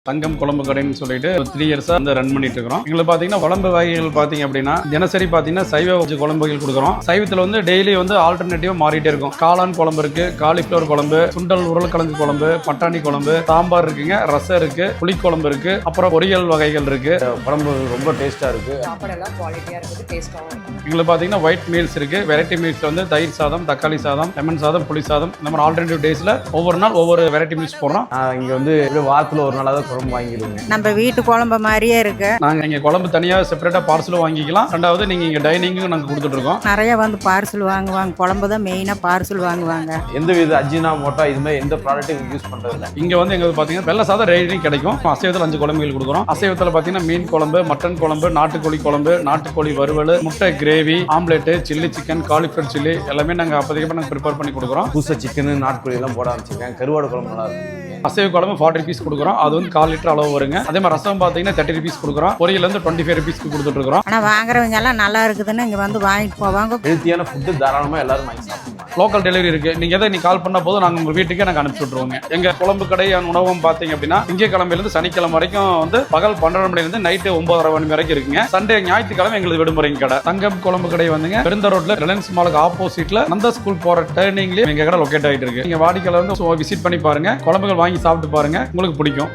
தங்கம் குழம்பு கடைன்னு சொல்லிட்டு 3 இயர்ஸா வந்து ரன் பண்ணிட்டு இருக்கிறோம். எங்களுக்கு பாத்தீங்கன்னா குழம்பு வகைகள் பாத்தீங்க அப்படின்னா தினசரி பாத்தீங்கன்னா சைவ குழம்பு வகைகள் கொடுக்குறோம். சைவத்துல வந்து டெய்லி வந்து ஆல்டர்னேட்டிவ் மாறிட்டே இருக்கும். காளான் குழம்பு இருக்கு, காலிஃபிளவர் குழம்பு, சுண்டல் உருளைக்கிழங்கு குழம்பு, பட்டாணி குழம்பு, சாம்பார் இருக்குங்க, ரசம் இருக்கு, புளிக்குழம்பு இருக்கு, அப்புறம் பொரியல் வகைகள் இருக்கு. குழம்பு ரொம்ப டேஸ்டா இருக்கு. சாப்பாடெல்லாம் குவாலிட்டியா இருக்குது, டேஸ்டாவும் இருக்கு. எங்களுக்கு பாத்தீங்கன்னா ஒயிட் மீல்ஸ் இருக்கு, வெரைட்டி மீல்ஸ் வந்து தயிர் சாதம், தக்காளி சாதம், லெமன் சாதம், புளி சாதம், இந்த மாதிரி ஆல்டர்னேட்டிவ் டேஸ்ல ஒவ்வொரு நாள் ஒவ்வொரு வெரைட்டி மீல்ஸ் போடுறோம். இங்க வந்து வாரத்துல ஒரு நாளாவது குழம்பு வாங்கிடுவோங்க. நம்ம வீட்டு குழம்பு மாதிரியே இருக்கு. நாங்க இங்க குழம்பு தனியா செப்பரேட்டா பார்சலும் வாங்கிக்கலாம். ரெண்டாவது நீங்க இங்க டைனிங்கும் நாங்க கொடுத்துட்டு இருக்கோம். நிறைய வந்து பார்சல் வாங்குவாங்க. குழம்பு தான் மெயினா பார்சல் வாங்குவாங்க. எந்த வித அஜினா மோட்டா இது மாதிரி எந்த ப்ராடக்ட்டும் யூஸ் பண்றது இல்லை. இங்க வந்து எங்களுக்கு பாத்தீங்கன்னா வெள்ளை சாதம் ரெடி கிடைக்கும். அசைவத்தில் 5 குழம்புகள் கொடுக்குறோம். அசைவத்தில் பாத்தீங்கன்னா மீன் குழம்பு, மட்டன் குழம்பு, நாட்டுக்கோழி குழம்பு, நாட்டுக்கோழி வறுவல், முட்டை gravy, omelette, chilli chicken, cauliflower chilli எல்லாமே நாங்க அப்போதைக்கு நாங்க ப்ரிப்பேர் பண்ணி கொடுக்குறோம். பூசை சிக்கன், நாட்டுக்கோழி எல்லாம் போட ஆரம்பிச்சிருக்கேன். கருவாடு குழம்பு நல்லா இருக்கும். அசைவ குழம்பு 40 rupees கொடுக்குறோம். அது வந்து 1/4 லிட்டர் அளவு வருங்க. அதே மாதிரி ரசம் பாத்தீங்கன்னா 30 rupees கொடுக்குறோம். பொரியல் வந்து 25 rupees கொடுத்துட்டு இருக்கிறோம். ஆனா வாங்குறவங்க எல்லாம் நல்லா இருக்குதுன்னு இங்க வந்து வாங்கிட்டு போவாங்க. ஹெல்த்தியான ஃபுட்டு தாராளமா எல்லாரும் வாங்கி சாப்பிடுவாங்க. லோக்கல் டெலிவரி இருக்கு. நீங்க எதை நீ கால் பண்ண போதும் நாங்க உங்க வீட்டுக்கே நாங்க அனுப்பிச்சு விட்டுருவோங்க. எங்க குழம்பு கடை உணவும் பாத்தீங்க அப்படின்னா திங்கட்கிழமையிலிருந்து சனிக்கிழமை வரைக்கும் வந்து பகல் 12 மணிலிருந்து நைட்டு 9:30 மணி வரைக்கும் இருக்குங்க. சண்டே ஞாயிற்றுக்கிழமை எங்களுக்கு விடுமுறைங்க கடை. தங்கம் குழம்பு கடை வந்துங்க பெருந்த ரோட்ல ரிலையன்ஸ் மாலுக்கு ஆப்போசிட்ல நந்தா ஸ்கூல் போற டர்னிங்லயே எங்க கடை லொகேட் ஆயிட்டு இருக்கு. நீங்க வாடிக்கையாளர் வந்து விசிட் பண்ணி பாருங்க, குழம்புகள் வாங்கி சாப்பிட்டு பாருங்க, உங்களுக்கு பிடிக்கும்.